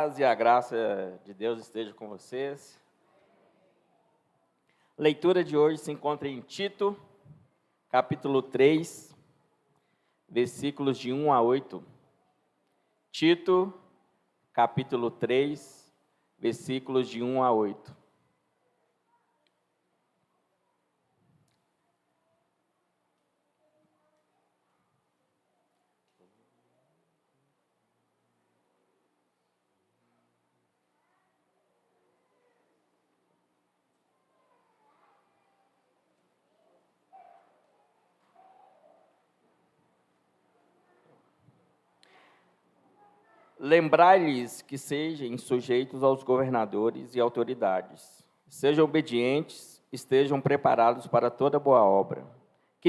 Paz e a graça de Deus esteja com vocês. A leitura de hoje se encontra em Tito, capítulo 3, versículos de 1 a 8. Tito, capítulo 3, versículos de 1 a 8. Lembrai-lhes que sejam sujeitos aos governadores e autoridades. Sejam obedientes, estejam preparados para toda boa obra. Que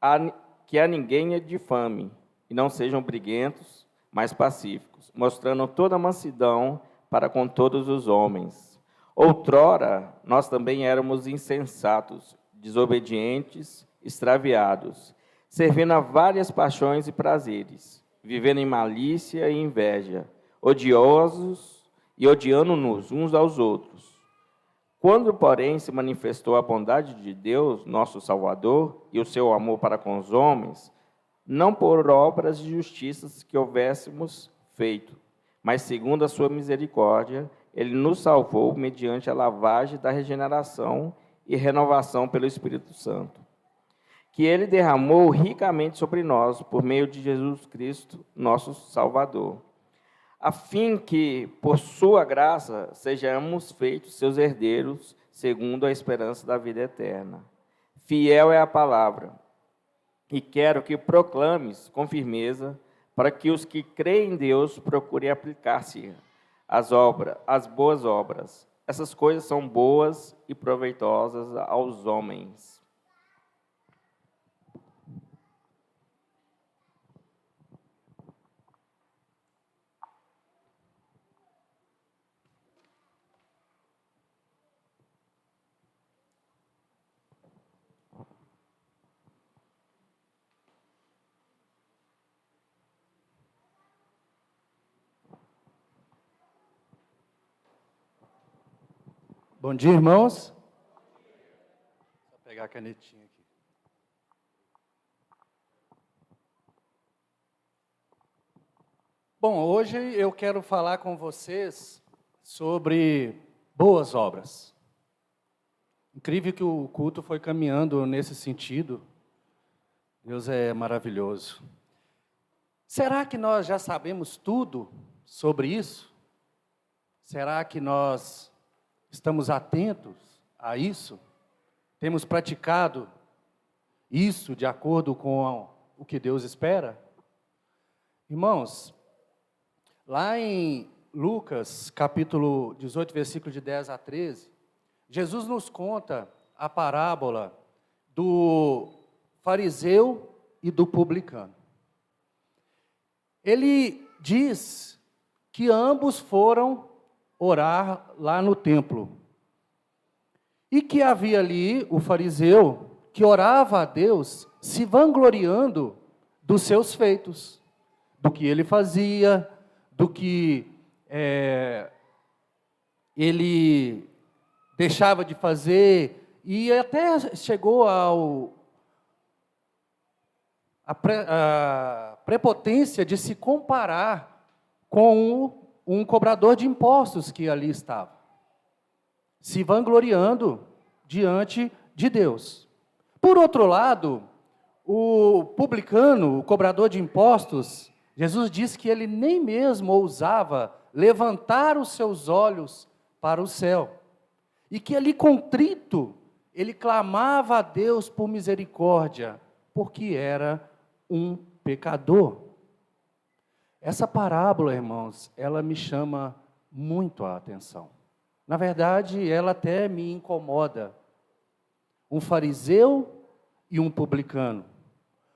a ninguém difame, e não sejam briguentos, mas pacíficos, mostrando toda mansidão para com todos os homens. Outrora, nós também éramos insensatos, desobedientes, extraviados, servindo a várias paixões e prazeres, vivendo em malícia e inveja, odiosos e odiando-nos uns aos outros. Quando, porém, se manifestou a bondade de Deus, nosso Salvador, e o seu amor para com os homens, não por obras de justiça que houvéssemos feito, mas segundo a sua misericórdia, ele nos salvou mediante a lavagem da regeneração e renovação pelo Espírito Santo, que ele derramou ricamente sobre nós, por meio de Jesus Cristo, nosso Salvador, a fim que, por sua graça, sejamos feitos seus herdeiros, segundo a esperança da vida eterna. Fiel é a palavra, e quero que proclames com firmeza, para que os que creem em Deus procurem aplicar-se às boas obras. Essas coisas são boas e proveitosas aos homens. Bom dia, irmãos. Vou pegar a canetinha aqui. Bom, hoje eu quero falar com vocês sobre boas obras. Incrível que o culto foi caminhando nesse sentido. Deus é maravilhoso. Será que nós já sabemos tudo sobre isso? Será que nós estamos atentos a isso? Temos praticado isso de acordo com o que Deus espera? Irmãos, lá em Lucas, capítulo 18, versículo de 10 a 13, Jesus nos conta a parábola do fariseu e do publicano. Ele diz que ambos foram orar lá no templo. E que havia ali o fariseu que orava a Deus se vangloriando dos seus feitos, do que ele fazia, do que ele deixava de fazer, e até chegou a prepotência de se comparar com um cobrador de impostos que ali estava, se vangloriando diante de Deus. Por outro lado, o publicano, o cobrador de impostos, Jesus disse que ele nem mesmo ousava levantar os seus olhos para o céu, e que ali contrito, ele clamava a Deus por misericórdia, porque era um pecador. Essa parábola, irmãos, ela me chama muito a atenção. Na verdade, ela até me incomoda. Um fariseu e um publicano.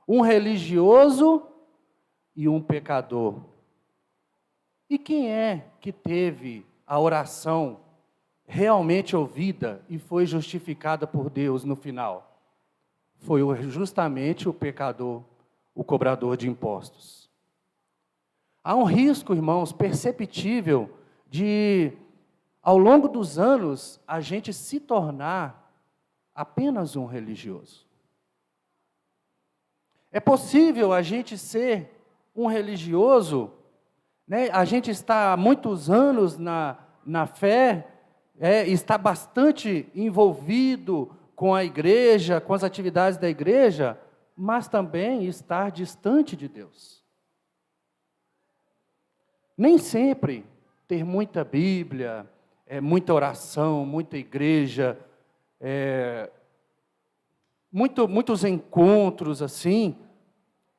Um religioso e um pecador. E quem é que teve a oração realmente ouvida e foi justificada por Deus no final? Foi justamente o pecador, o cobrador de impostos. Há um risco, irmãos, perceptível de, ao longo dos anos, a gente se tornar apenas um religioso. É possível a gente ser um religioso, né? A gente está há muitos anos na fé, está bastante envolvido com a igreja, com as atividades da igreja, mas também estar distante de Deus. Nem sempre ter muita Bíblia, muita oração, muita igreja, muitos encontros assim,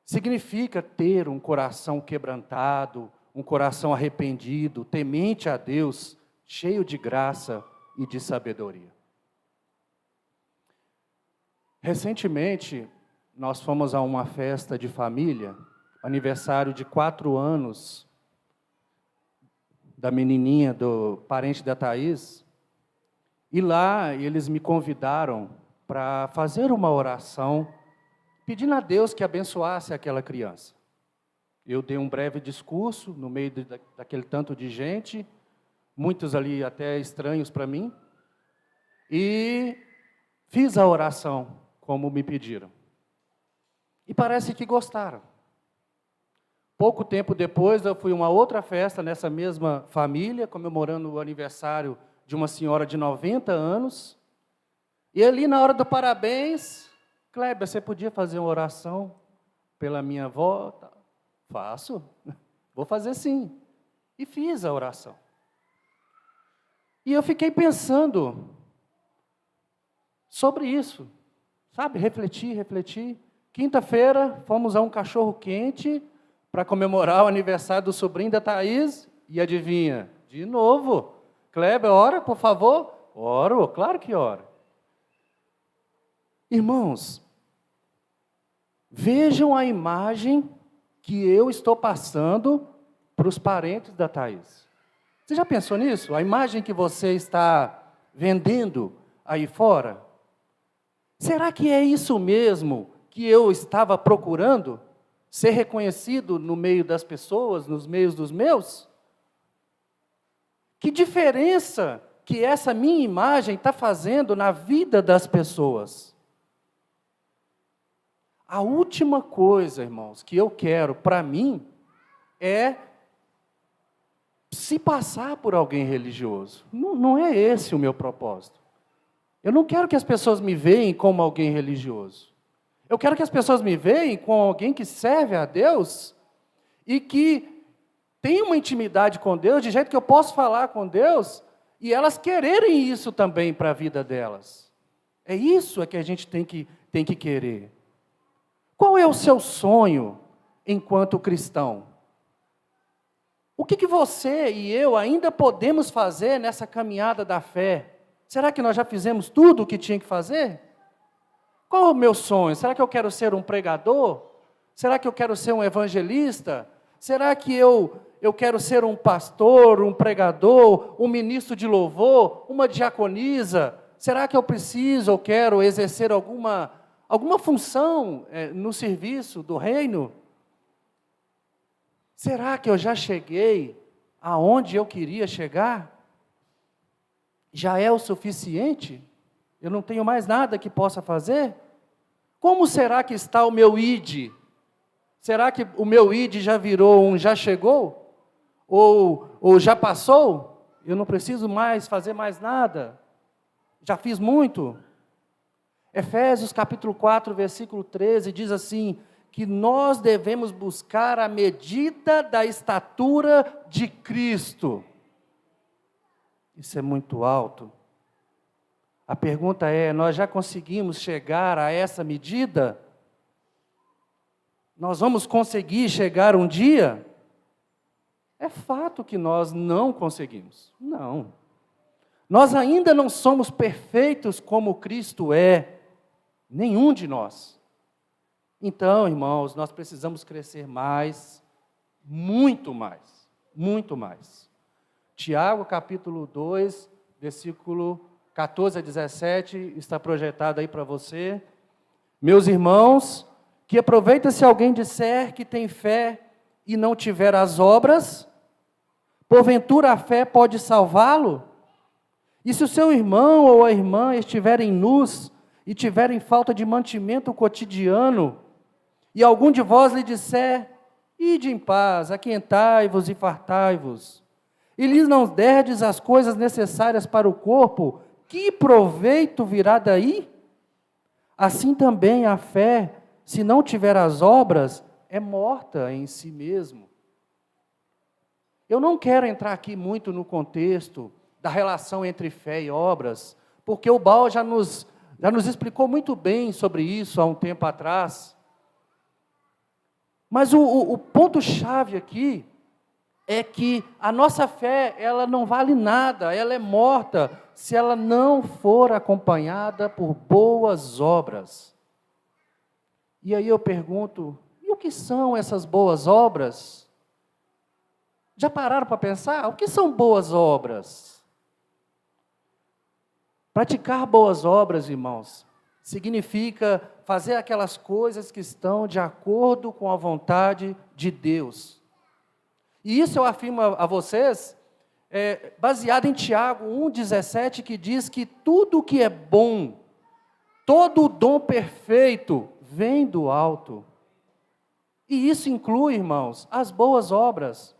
significa ter um coração quebrantado, um coração arrependido, temente a Deus, cheio de graça e de sabedoria. Recentemente, nós fomos a uma festa de família, aniversário de 4 anos da menininha, do parente da Thaís, e lá eles me convidaram para fazer uma oração, pedindo a Deus que abençoasse aquela criança. Eu dei um breve discurso no meio daquele tanto de gente, muitos ali até estranhos para mim, e fiz a oração como me pediram. E parece que gostaram. Pouco tempo depois, eu fui a uma outra festa nessa mesma família, comemorando o aniversário de uma senhora de 90 anos. E ali, na hora do parabéns, Kleber, você podia fazer uma oração pela minha avó? Faço, vou fazer sim. E fiz a oração. E eu fiquei pensando sobre isso, sabe? Refleti. Quinta-feira, fomos a um cachorro-quente para comemorar o aniversário do sobrinho da Thaís, e adivinha? De novo. Kleber, ora, por favor. Oro, claro que oro. Irmãos, vejam a imagem que eu estou passando para os parentes da Thaís. Você já pensou nisso? A imagem que você está vendendo aí fora? Será que é isso mesmo que eu estava procurando? Ser reconhecido no meio das pessoas, nos meios dos meus? Que diferença que essa minha imagem está fazendo na vida das pessoas? A última coisa, irmãos, que eu quero para mim é se passar por alguém religioso. Não é esse o meu propósito. Eu não quero que as pessoas me veem como alguém religioso. Eu quero que as pessoas me veem como alguém que serve a Deus e que tem uma intimidade com Deus, de jeito que eu posso falar com Deus e elas quererem isso também para a vida delas. É isso que a gente tem que querer. Qual é o seu sonho enquanto cristão? O que você e eu ainda podemos fazer nessa caminhada da fé? Será que nós já fizemos tudo o que tinha que fazer? Qual é o meu sonho? Será que eu quero ser um pregador? Será que eu quero ser um evangelista? Será que eu quero ser um pastor, um pregador, um ministro de louvor, uma diaconisa? Será que eu preciso ou quero exercer alguma função no serviço do reino? Será que eu já cheguei aonde eu queria chegar? Já é o suficiente? Eu não tenho mais nada que possa fazer? Como será que está o meu id? Será que o meu id já virou um já chegou? Ou já passou? Eu não preciso mais fazer mais nada? Já fiz muito? Efésios capítulo 4, versículo 13, diz assim, que nós devemos buscar a medida da estatura de Cristo. Isso é muito alto. A pergunta é, nós já conseguimos chegar a essa medida? Nós vamos conseguir chegar um dia? É fato que nós não conseguimos. Não. Nós ainda não somos perfeitos como Cristo é. Nenhum de nós. Então, irmãos, nós precisamos crescer mais, muito mais, muito mais. Tiago, capítulo 2, versículo 14 a 17, está projetado aí para você. Meus irmãos, que aproveita se alguém disser que tem fé e não tiver as obras, porventura a fé pode salvá-lo? E se o seu irmão ou a irmã estiverem nus e tiverem falta de mantimento cotidiano, e algum de vós lhe disser, ide em paz, aquentai-vos e fartai-vos, e lhes não derdes as coisas necessárias para o corpo, que proveito virá daí? Assim também a fé, se não tiver as obras, é morta em si mesmo. Eu não quero entrar aqui muito no contexto da relação entre fé e obras, porque o Baal já nos explicou muito bem sobre isso há um tempo atrás. Mas o ponto-chave aqui é que a nossa fé, ela não vale nada, ela é morta, se ela não for acompanhada por boas obras. E aí eu pergunto, e o que são essas boas obras? Já pararam para pensar? O que são boas obras? Praticar boas obras, irmãos, significa fazer aquelas coisas que estão de acordo com a vontade de Deus. E isso eu afirmo a vocês, baseado em Tiago 1,17, que diz que tudo o que é bom, todo o dom perfeito, vem do alto. E isso inclui, irmãos, as boas obras,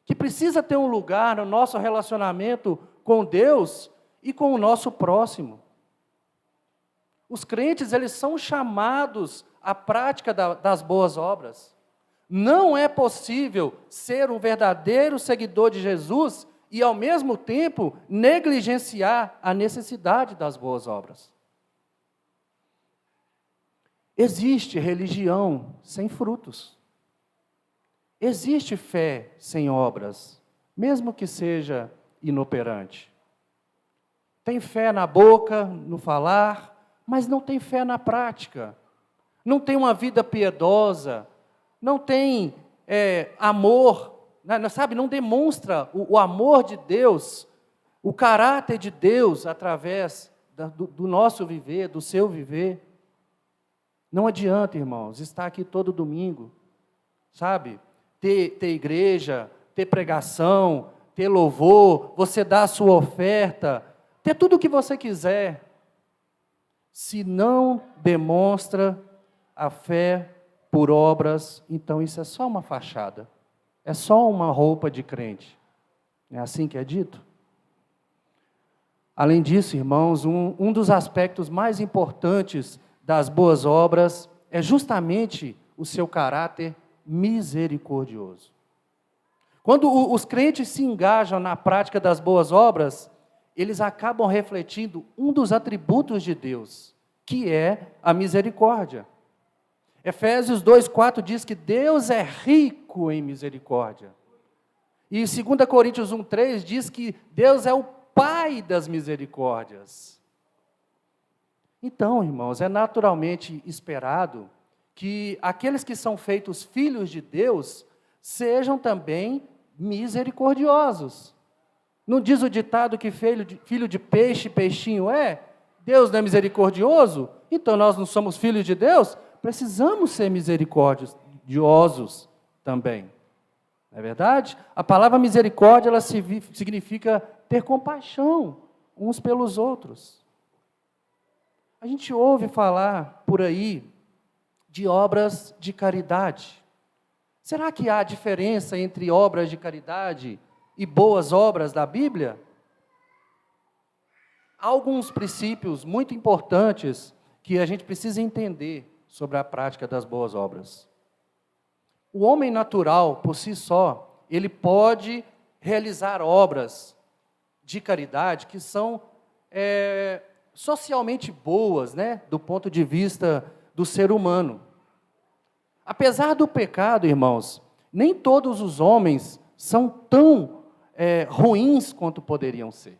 que precisa ter um lugar no nosso relacionamento com Deus e com o nosso próximo. Os crentes, eles são chamados à prática das boas obras. Não é possível ser um verdadeiro seguidor de Jesus e, ao mesmo tempo, negligenciar a necessidade das boas obras. Existe religião sem frutos. Existe fé sem obras, mesmo que seja inoperante. Tem fé na boca, no falar, mas não tem fé na prática. Não tem uma vida piedosa, não tem amor, sabe? Não demonstra o amor de Deus, o caráter de Deus através do nosso viver, do seu viver. Não adianta, irmãos, estar aqui todo domingo, sabe? Ter igreja, ter pregação, ter louvor, você dar a sua oferta, ter tudo o que você quiser. Se não demonstra a fé por obras, então isso é só uma fachada. É só uma roupa de crente. É assim que é dito? Além disso, irmãos, um dos aspectos mais importantes das boas obras é justamente o seu caráter misericordioso. Quando os crentes se engajam na prática das boas obras, eles acabam refletindo um dos atributos de Deus, que é a misericórdia. Efésios 2,4 diz que Deus é rico em misericórdia. E 2 Coríntios 1,3 diz que Deus é o Pai das misericórdias. Então, irmãos, é naturalmente esperado que aqueles que são feitos filhos de Deus sejam também misericordiosos. Não diz o ditado que filho de peixe, peixinho é? Deus não é misericordioso? Então nós não somos filhos de Deus? Precisamos ser misericordiosos também. Não é verdade? A palavra misericórdia, ela significa ter compaixão uns pelos outros. A gente ouve falar por aí de obras de caridade. Será que há diferença entre obras de caridade e boas obras da Bíblia? Há alguns princípios muito importantes que a gente precisa entender sobre a prática das boas obras. O homem natural, por si só, ele pode realizar obras de caridade que são socialmente boas, né, do ponto de vista do ser humano. Apesar do pecado, irmãos, nem todos os homens são tão ruins quanto poderiam ser.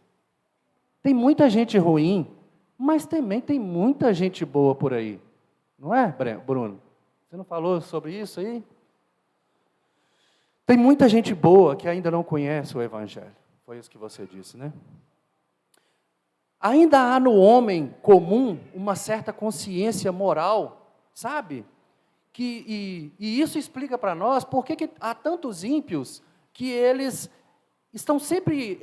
Tem muita gente ruim, mas também tem muita gente boa por aí. Não é, Bruno? Você não falou sobre isso aí? Tem muita gente boa que ainda não conhece o Evangelho. Foi isso que você disse, né? Ainda há no homem comum uma certa consciência moral, sabe? e isso explica para nós por que há tantos ímpios que eles estão sempre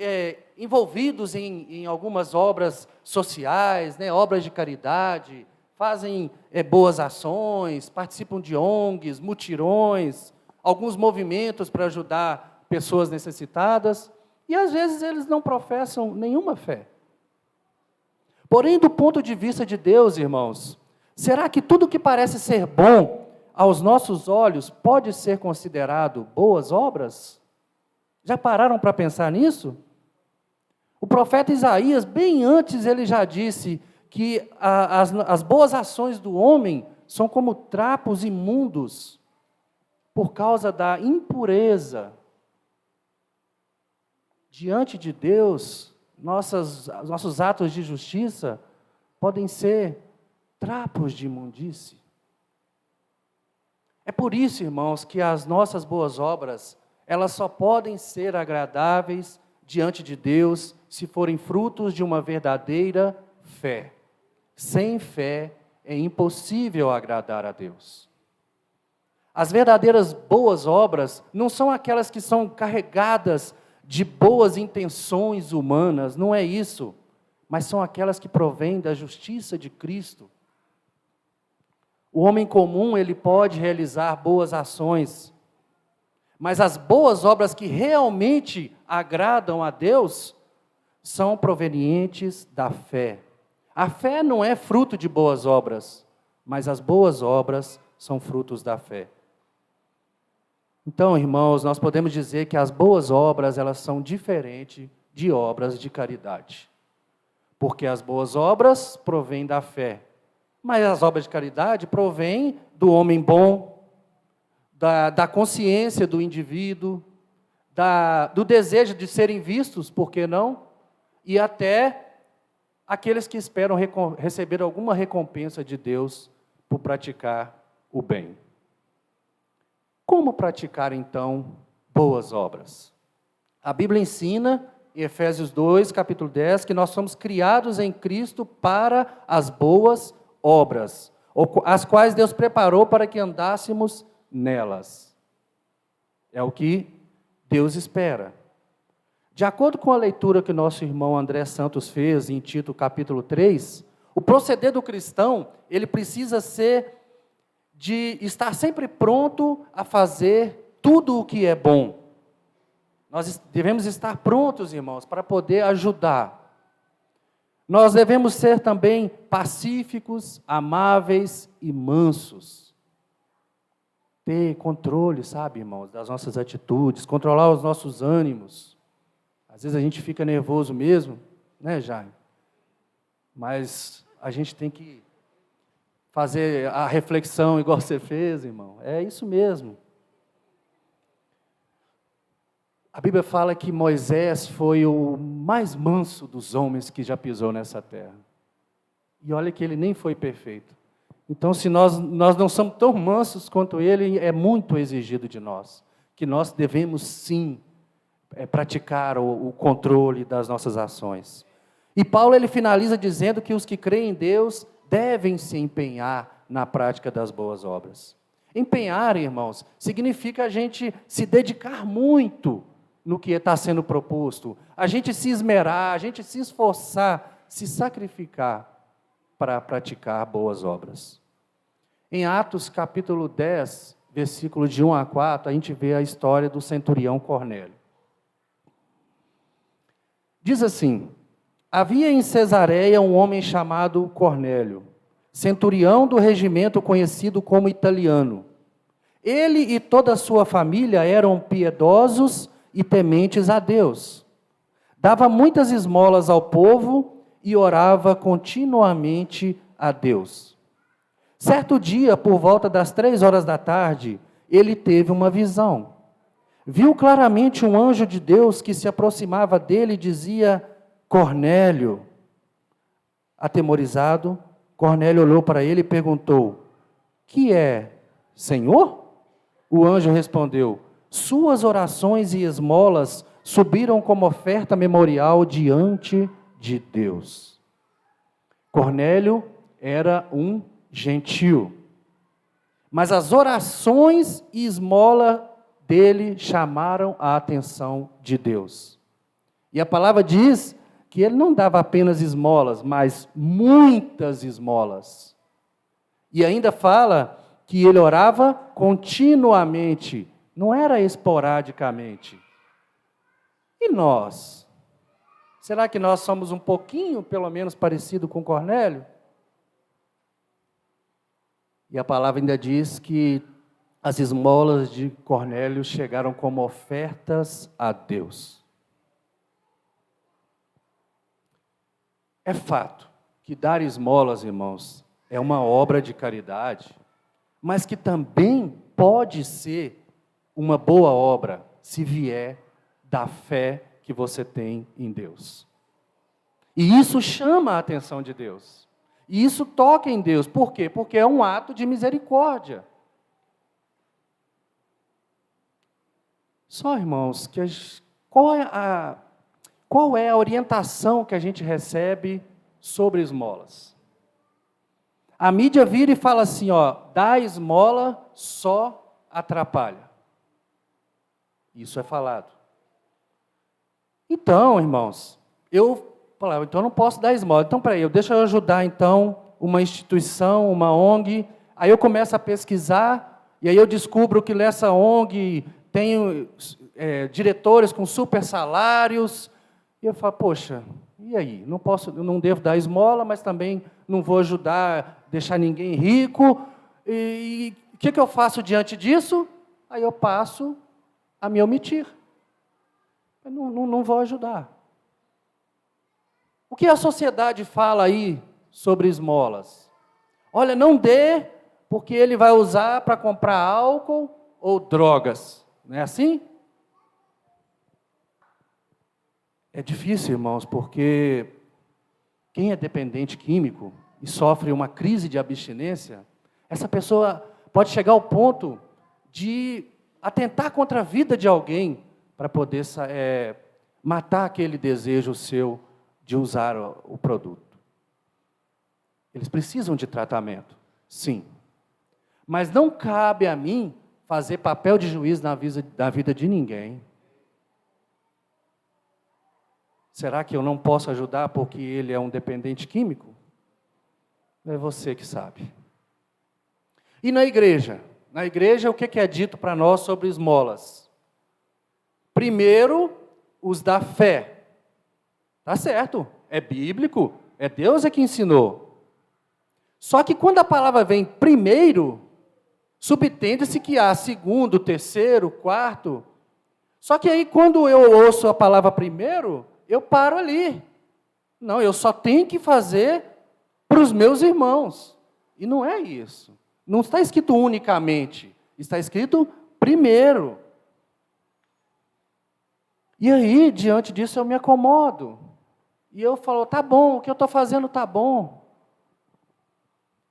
envolvidos em algumas obras sociais, né, obras de caridade, fazem boas ações, participam de ONGs, mutirões, alguns movimentos para ajudar pessoas necessitadas, e às vezes eles não professam nenhuma fé. Porém, do ponto de vista de Deus, irmãos, será que tudo que parece ser bom aos nossos olhos pode ser considerado boas obras? Já pararam para pensar nisso? O profeta Isaías, bem antes, ele já disse que as boas ações do homem são como trapos imundos por causa da impureza. Diante de Deus, nossos atos de justiça podem ser trapos de imundície. É por isso, irmãos, que as nossas boas obras, elas só podem ser agradáveis diante de Deus se forem frutos de uma verdadeira fé. Sem fé é impossível agradar a Deus. As verdadeiras boas obras não são aquelas que são carregadas de boas intenções humanas, não é isso, mas são aquelas que provêm da justiça de Cristo. O homem comum, ele pode realizar boas ações, mas as boas obras que realmente agradam a Deus são provenientes da fé. A fé não é fruto de boas obras, mas as boas obras são frutos da fé. Então, irmãos, nós podemos dizer que as boas obras, elas são diferentes de obras de caridade. Porque as boas obras provêm da fé, mas as obras de caridade provêm do homem bom, da consciência do indivíduo, do desejo de serem vistos, por que não? E até aqueles que esperam receber alguma recompensa de Deus por praticar o bem. Como praticar, então, boas obras? A Bíblia ensina, em Efésios 2, capítulo 10, que nós somos criados em Cristo para as boas obras, as quais Deus preparou para que andássemos nelas. É o que Deus espera. De acordo com a leitura que nosso irmão André Santos fez em Tito, capítulo 3, o proceder do cristão, ele precisa ser de estar sempre pronto a fazer tudo o que é bom. Nós devemos estar prontos, irmãos, para poder ajudar. Nós devemos ser também pacíficos, amáveis e mansos. Ter controle, sabe, irmãos, das nossas atitudes, controlar os nossos ânimos. Às vezes a gente fica nervoso mesmo, né, Jaime? Mas a gente tem que fazer a reflexão igual você fez, irmão. É isso mesmo. A Bíblia fala que Moisés foi o mais manso dos homens que já pisou nessa terra. E olha que ele nem foi perfeito. Então, se nós não somos tão mansos quanto ele, é muito exigido de nós. Que nós devemos, sim, praticar o controle das nossas ações. E Paulo, ele finaliza dizendo que os que creem em Deus devem se empenhar na prática das boas obras. Empenhar, irmãos, significa a gente se dedicar muito no que está sendo proposto, a gente se esmerar, a gente se esforçar, se sacrificar para praticar boas obras. Em Atos capítulo 10, versículo de 1 a 4, a gente vê a história do centurião Cornélio. Diz assim: havia em Cesareia um homem chamado Cornélio, centurião do regimento conhecido como italiano. Ele e toda a sua família eram piedosos e tementes a Deus. Dava muitas esmolas ao povo e orava continuamente a Deus. Certo dia, por volta das 3 da tarde, ele teve uma visão. Viu claramente um anjo de Deus que se aproximava dele e dizia: Cornélio. Atemorizado, Cornélio olhou para ele e perguntou: que é, Senhor? O anjo respondeu: suas orações e esmolas subiram como oferta memorial diante de Deus. Cornélio era um gentil. Mas as orações e esmola dele chamaram a atenção de Deus. E a palavra diz que ele não dava apenas esmolas, mas muitas esmolas. E ainda fala que ele orava continuamente, não era esporadicamente. E nós? Será que nós somos um pouquinho, pelo menos, parecido com Cornélio? E a palavra ainda diz que as esmolas de Cornélio chegaram como ofertas a Deus. É fato que dar esmolas, irmãos, é uma obra de caridade, mas que também pode ser uma boa obra se vier da fé que você tem em Deus. E isso chama a atenção de Deus. E isso toca em Deus. Por quê? Porque é um ato de misericórdia. Só, irmãos, qual é a orientação que a gente recebe sobre esmolas? A mídia vira e fala assim, dar esmola só atrapalha. Isso é falado. Então, irmãos, eu falava, então eu não posso dar esmola. Então, deixa eu ajudar, então, uma instituição, uma ONG. Aí eu começo a pesquisar, e aí eu descubro que nessa ONG tem diretores com super salários. E eu falo, poxa, e aí? Eu não devo dar esmola, mas também não vou ajudar, deixar ninguém rico. E o que eu faço diante disso? Aí eu passo a me omitir. Eu não vou ajudar. O que a sociedade fala aí sobre esmolas? Olha, não dê, porque ele vai usar para comprar álcool ou drogas. Não é assim? É difícil, irmãos, porque quem é dependente químico e sofre uma crise de abstinência, essa pessoa pode chegar ao ponto de atentar contra a vida de alguém para poder matar aquele desejo seu de usar o produto. Eles precisam de tratamento, sim. Mas não cabe a mim fazer papel de juiz na vida de ninguém. Será que eu não posso ajudar porque ele é um dependente químico? É você que sabe. E na igreja? Na igreja, o que é dito para nós sobre esmolas? Primeiro, os da fé. Tá certo, é bíblico, é Deus que ensinou. Só que quando a palavra vem primeiro, subtende-se que há segundo, terceiro, quarto. Só que aí quando eu ouço a palavra primeiro, eu paro ali. Não, eu só tenho que fazer para os meus irmãos. E não é isso. Não está escrito unicamente, está escrito primeiro. E aí, diante disso, eu me acomodo. E eu falo, tá bom, o que eu estou fazendo tá bom.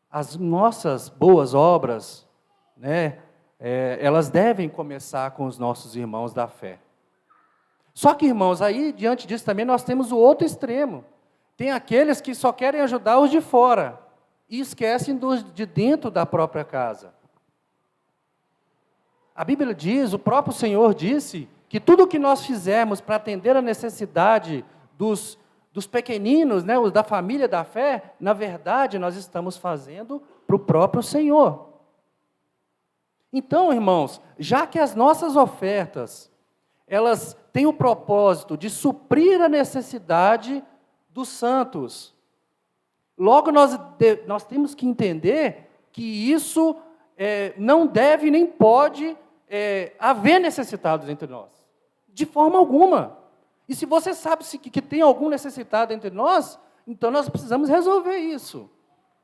As nossas boas obras, elas devem começar com os nossos irmãos da fé. Só que, irmãos, aí, diante disso também, nós temos o outro extremo. Tem aqueles que só querem ajudar os de fora e esquecem dos de dentro da própria casa. A Bíblia diz, o próprio Senhor disse, que tudo o que nós fizermos para atender a necessidade dos pequeninos, os da família da fé, na verdade, nós estamos fazendo para o próprio Senhor. Então, irmãos, já que as nossas ofertas, elas têm o propósito de suprir a necessidade dos santos, logo nós temos que entender que isso não deve nem pode haver necessitados entre nós, de forma alguma. E se você sabe que tem algum necessitado entre nós, então nós precisamos resolver isso.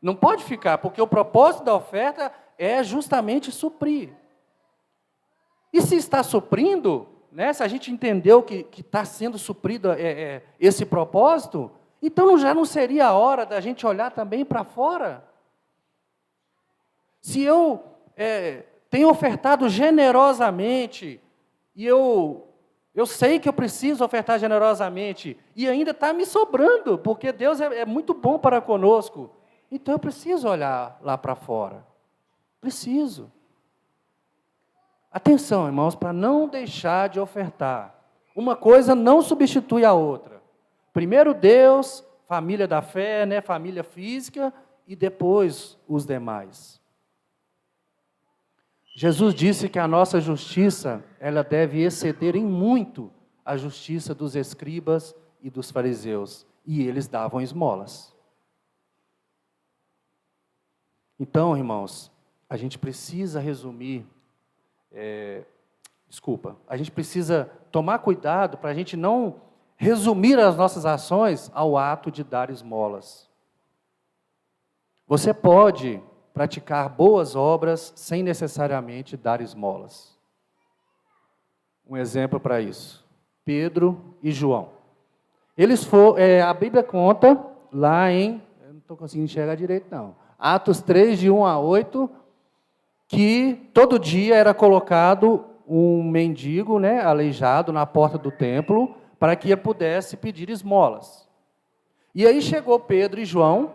Não pode ficar, porque o propósito da oferta é justamente suprir. E se está suprindo, se a gente entendeu que está sendo suprido esse propósito, então já não seria a hora da gente olhar também para fora? Se eu tenho ofertado generosamente, e eu sei que eu preciso ofertar generosamente, e ainda está me sobrando, porque Deus é muito bom para conosco, então eu preciso olhar lá para fora. Preciso. Atenção, irmãos, para não deixar de ofertar. Uma coisa não substitui a outra. Primeiro Deus, família da fé, né, família física, e depois os demais. Jesus disse que a nossa justiça, ela deve exceder em muito a justiça dos escribas e dos fariseus, e eles davam esmolas. Então, irmãos, a gente precisa resumir, a gente precisa tomar cuidado para a gente não resumir as nossas ações ao ato de dar esmolas. Você pode praticar boas obras sem necessariamente dar esmolas. Um exemplo para isso, Pedro e João. Eles foram, a Bíblia conta lá em, eu não estou conseguindo enxergar direito não, Atos 3, de 1 a 8, que todo dia era colocado um mendigo, né, aleijado na porta do templo, para que ele pudesse pedir esmolas. E aí chegou Pedro e João,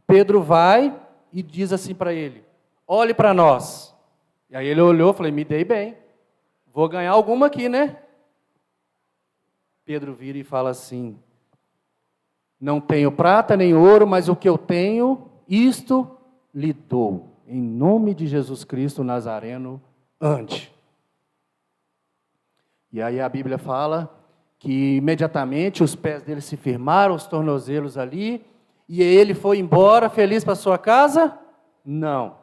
Pedro vai e diz assim para ele, olhe para nós. E aí ele olhou e falou, me dei bem, vou ganhar alguma aqui, né? Pedro vira e fala assim, não tenho prata nem ouro, mas o que eu tenho, isto lhe dou. Em nome de Jesus Cristo Nazareno, ande. E aí a Bíblia fala que imediatamente os pés dele se firmaram, os tornozelos ali, e ele foi embora feliz para sua casa? Não,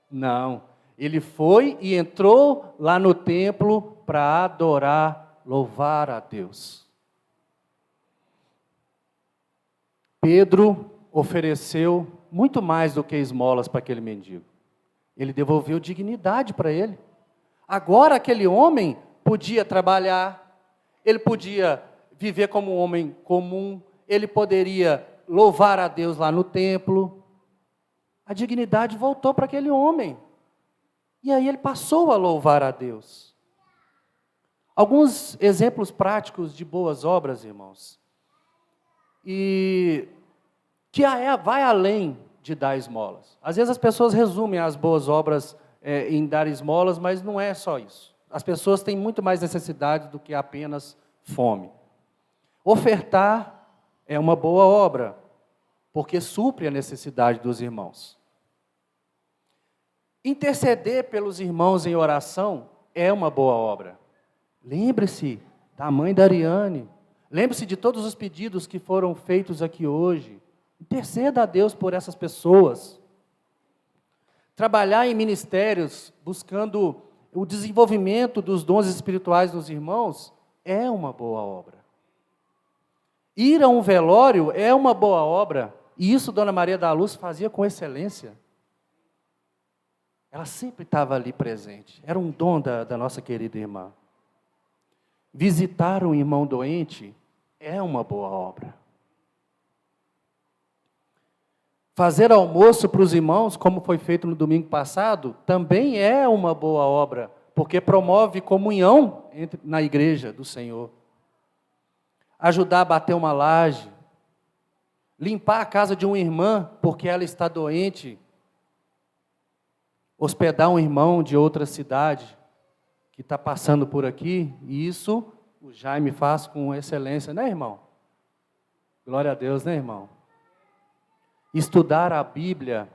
não. Ele foi e entrou lá no templo para adorar, louvar a Deus. Pedro ofereceu muito mais do que esmolas para aquele mendigo. Ele devolveu dignidade para ele. Agora aquele homem podia trabalhar, ele podia viver como um homem comum, ele poderia louvar a Deus lá no templo. A dignidade voltou para aquele homem. E aí ele passou a louvar a Deus. Alguns exemplos práticos de boas obras, irmãos. E que vai além de dar esmolas. Às vezes as pessoas resumem as boas obras em dar esmolas, mas não é só isso. As pessoas têm muito mais necessidade do que apenas fome. Ofertar é uma boa obra, porque supre a necessidade dos irmãos. Interceder pelos irmãos em oração é uma boa obra. Lembre-se da mãe da Ariane. Lembre-se de todos os pedidos que foram feitos aqui hoje. Interceda a Deus por essas pessoas. Trabalhar em ministérios, buscando o desenvolvimento dos dons espirituais dos irmãos, é uma boa obra. Ir a um velório é uma boa obra, e isso Dona Maria da Luz fazia com excelência. Ela sempre estava ali presente, era um dom da nossa querida irmã. Visitar um irmão doente é uma boa obra. Fazer almoço para os irmãos, como foi feito no domingo passado, também é uma boa obra, porque promove comunhão na igreja do Senhor. Ajudar a bater uma laje, limpar a casa de uma irmã, porque ela está doente, hospedar um irmão de outra cidade, que está passando por aqui, e isso o Jaime faz com excelência, né, irmão? Glória a Deus, né, irmão? Estudar a Bíblia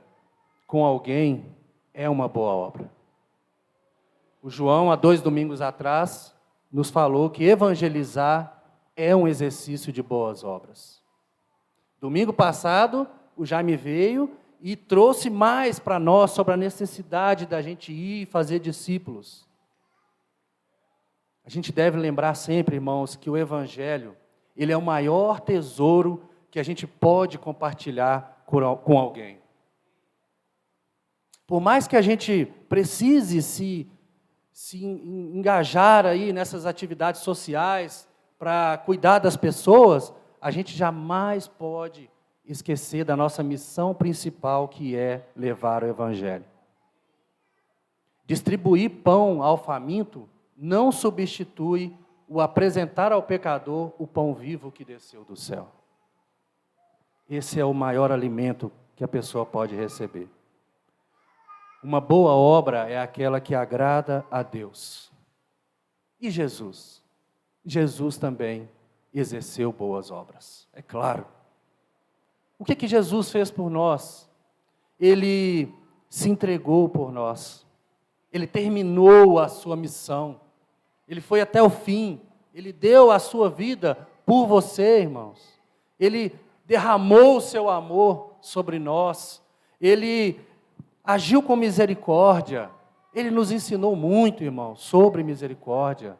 com alguém é uma boa obra. O João, há 2 domingos atrás, nos falou que evangelizar é um exercício de boas obras. Domingo passado, o Jaime veio e trouxe mais para nós sobre a necessidade da gente ir e fazer discípulos. A gente deve lembrar sempre, irmãos, que o Evangelho, ele é o maior tesouro que a gente pode compartilhar com alguém. Por mais que a gente precise se engajar aí nessas atividades sociais para cuidar das pessoas, a gente jamais pode esquecer da nossa missão principal, que é levar o Evangelho. Distribuir pão ao faminto não substitui o apresentar ao pecador o pão vivo que desceu do céu. Esse é o maior alimento que a pessoa pode receber. Uma boa obra é aquela que agrada a Deus. E Jesus? Jesus também exerceu boas obras, é claro. O que Jesus fez por nós? Ele se entregou por nós. Ele terminou a sua missão. Ele foi até o fim. Ele deu a sua vida por você, irmãos. Ele derramou o seu amor sobre nós. Ele agiu com misericórdia. Ele nos ensinou muito, irmãos, sobre misericórdia.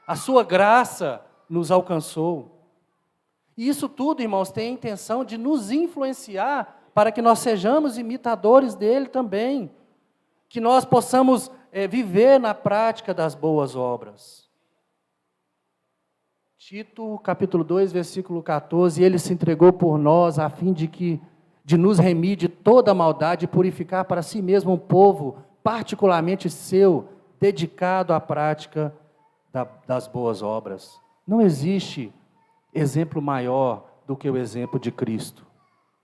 A sua graça nos alcançou. E isso tudo, irmãos, tem a intenção de nos influenciar para que nós sejamos imitadores dele também. Que nós possamos viver na prática das boas obras. Tito, capítulo 2, versículo 14, ele se entregou por nós a fim de nos remir de toda maldade e purificar para si mesmo um povo particularmente seu, dedicado à prática das boas obras. Não existe exemplo maior do que o exemplo de Cristo.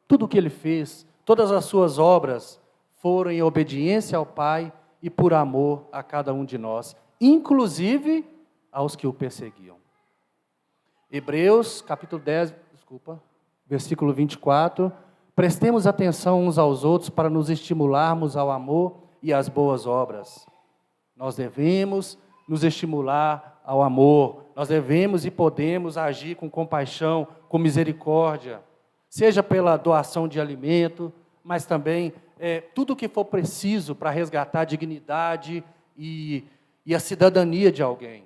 Tudo o que ele fez, todas as suas obras foram em obediência ao Pai e por amor a cada um de nós, inclusive aos que o perseguiam. Hebreus, capítulo 10, versículo 24, prestemos atenção uns aos outros para nos estimularmos ao amor e às boas obras. Nós devemos nos estimular ao amor, nós devemos e podemos agir com compaixão, com misericórdia, seja pela doação de alimento, mas também tudo o que for preciso para resgatar a dignidade e a cidadania de alguém.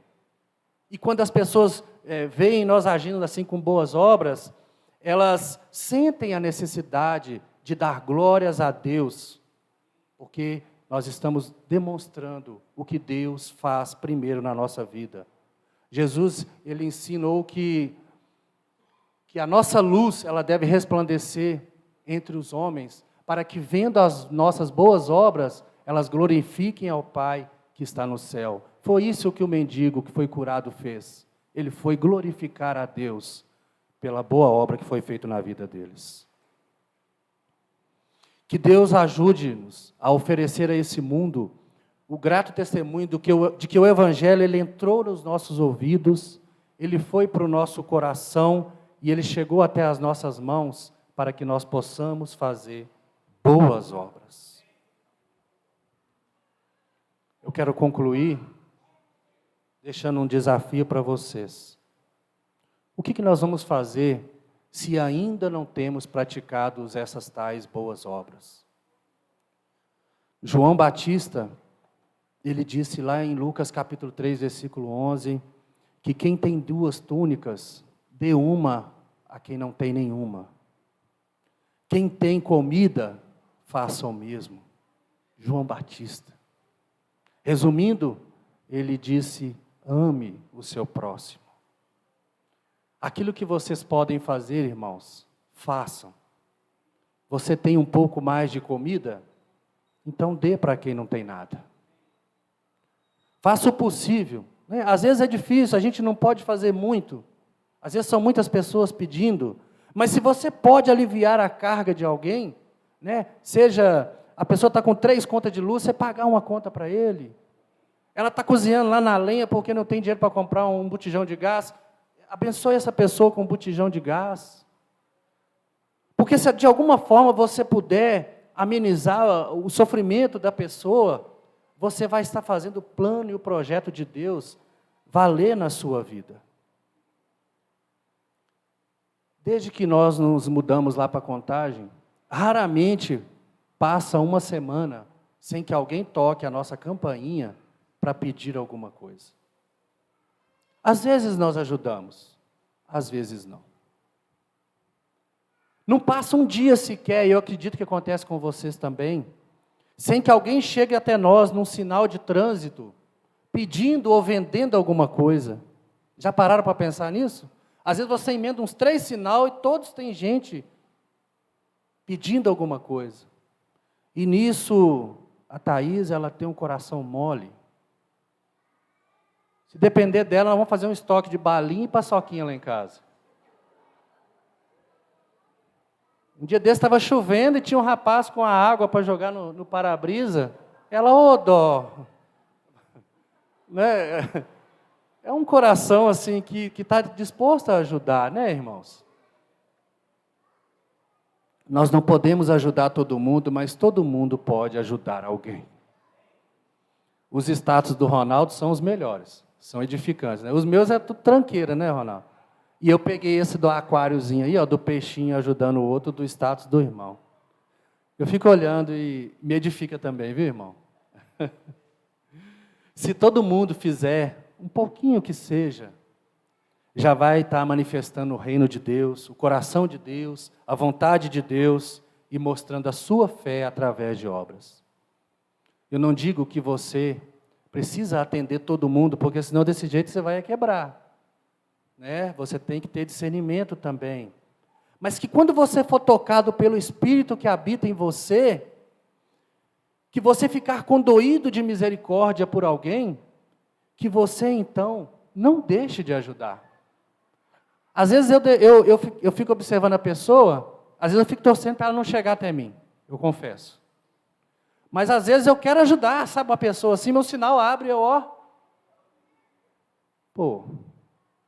E quando as pessoas veem nós agindo assim com boas obras, elas sentem a necessidade de dar glórias a Deus, porque nós estamos demonstrando o que Deus faz primeiro na nossa vida. Jesus, ele ensinou que a nossa luz, ela deve resplandecer entre os homens, para que vendo as nossas boas obras, elas glorifiquem ao Pai que está no céu. Foi isso que o mendigo que foi curado fez. Ele foi glorificar a Deus pela boa obra que foi feita na vida deles. Que Deus ajude-nos a oferecer a esse mundo o grato testemunho de que o Evangelho ele entrou nos nossos ouvidos, ele foi para o nosso coração e ele chegou até as nossas mãos para que nós possamos fazer boas obras. Eu quero concluir deixando um desafio para vocês. O que nós vamos fazer se ainda não temos praticado essas tais boas obras? João Batista, ele disse lá em Lucas capítulo 3, versículo 11, que quem tem 2 túnicas, dê uma a quem não tem nenhuma. Quem tem comida, faça o mesmo. João Batista. Resumindo, ele disse, ame o seu próximo. Aquilo que vocês podem fazer, irmãos, façam. Você tem um pouco mais de comida? Então dê para quem não tem nada. Faça o possível. Né? Às vezes é difícil, a gente não pode fazer muito. Às vezes são muitas pessoas pedindo. Mas se você pode aliviar a carga de alguém, né? Seja a pessoa está com 3 contas de luz, você pagar uma conta para ele. Ela está cozinhando lá na lenha porque não tem dinheiro para comprar um botijão de gás. Abençoe essa pessoa com um botijão de gás. Porque se de alguma forma você puder amenizar o sofrimento da pessoa, você vai estar fazendo o plano e o projeto de Deus valer na sua vida. Desde que nós nos mudamos lá para Contagem, raramente passa uma semana sem que alguém toque a nossa campainha para pedir alguma coisa. Às vezes nós ajudamos, às vezes não. Não passa um dia sequer, e eu acredito que acontece com vocês também, sem que alguém chegue até nós num sinal de trânsito, pedindo ou vendendo alguma coisa. Já pararam para pensar nisso? Às vezes você emenda uns 3 sinais e todos têm gente pedindo alguma coisa. E nisso, a Thaís, ela tem um coração mole. Se depender dela, nós vamos fazer um estoque de balinha e paçoquinha lá em casa. Um dia desse estava chovendo e tinha um rapaz com a água para jogar no para-brisa. ela, ô dó. Né? É um coração assim que está disposto a ajudar, né, irmãos? Nós não podemos ajudar todo mundo, mas todo mundo pode ajudar alguém. Os status do Ronaldo são os melhores, são edificantes, né? Os meus é tudo tranqueira, né, Ronaldo? E eu peguei esse do aquáriozinho aí, ó, do peixinho ajudando o outro, do status do irmão. Eu fico olhando e me edifica também, viu, irmão? Se todo mundo fizer um pouquinho que seja, já vai estar manifestando o reino de Deus, o coração de Deus, a vontade de Deus e mostrando a sua fé através de obras. Eu não digo que você precisa atender todo mundo, porque senão desse jeito você vai quebrar. Né? Você tem que ter discernimento também. Mas que quando você for tocado pelo Espírito que habita em você, que você ficar condoído de misericórdia por alguém, que você então não deixe de ajudar. Às vezes eu fico observando a pessoa, às vezes eu fico torcendo para ela não chegar até mim, eu confesso. Mas às vezes eu quero ajudar, sabe, uma pessoa assim, meu sinal abre,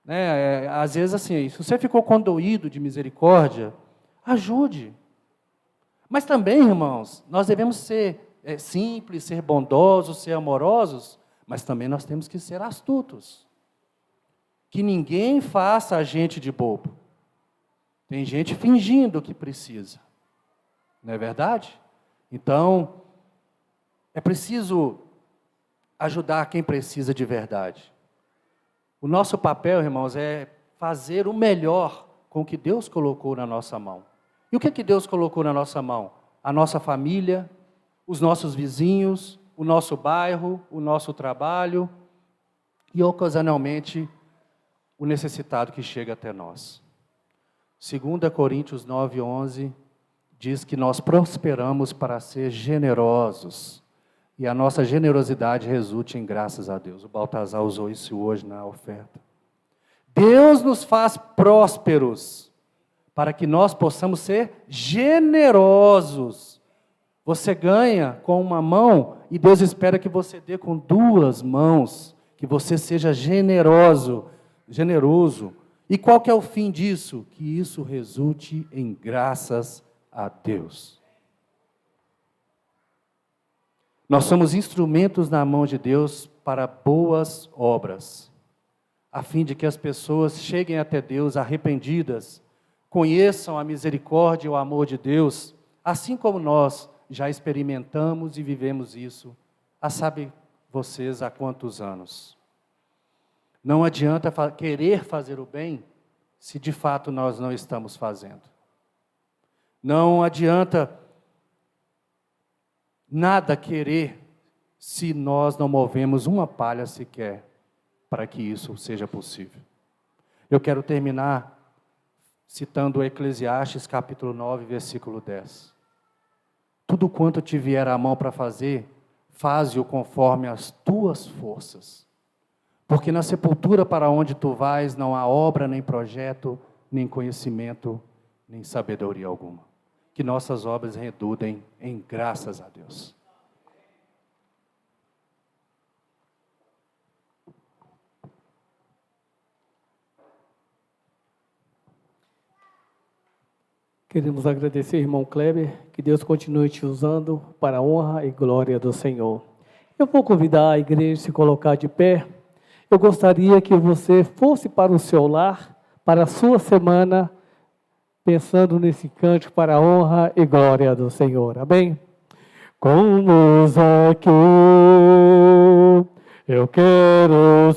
né, às vezes assim, se você ficou condoído de misericórdia, ajude. Mas também, irmãos, nós devemos ser simples, ser bondosos, ser amorosos, mas também nós temos que ser astutos. Que ninguém faça a gente de bobo. Tem gente fingindo que precisa. Não é verdade? Então, é preciso ajudar quem precisa de verdade. O nosso papel, irmãos, é fazer o melhor com o que Deus colocou na nossa mão. E o que Deus colocou na nossa mão? A nossa família, os nossos vizinhos, o nosso bairro, o nosso trabalho e, ocasionalmente, o necessitado que chega até nós. 2 Coríntios 9:11 diz que nós prosperamos para ser generosos e a nossa generosidade resulte em graças a Deus. O Baltazar usou isso hoje na oferta. Deus nos faz prósperos para que nós possamos ser generosos. Você ganha com uma mão e Deus espera que você dê com duas mãos, que você seja generoso. E qual que é o fim disso? Que isso resulte em graças a Deus. Nós somos instrumentos na mão de Deus para boas obras, a fim de que as pessoas cheguem até Deus arrependidas, conheçam a misericórdia e o amor de Deus, assim como nós já experimentamos e vivemos isso, sabe vocês há quantos anos? Não adianta querer fazer o bem, se de fato nós não estamos fazendo. Não adianta nada querer, se nós não movemos uma palha sequer, para que isso seja possível. Eu quero terminar citando Eclesiastes capítulo 9, versículo 10. Tudo quanto te vier à mão para fazer, faze-o conforme as tuas forças. Porque na sepultura para onde tu vais, não há obra, nem projeto, nem conhecimento, nem sabedoria alguma. Que nossas obras redundem em graças a Deus. Queremos agradecer, irmão Kleber, que Deus continue te usando para a honra e glória do Senhor. Eu vou convidar a igreja a se colocar de pé. Eu gostaria que você fosse para o seu lar, para a sua semana, pensando nesse cântico para a honra e glória do Senhor. Amém? Como aqui, eu quero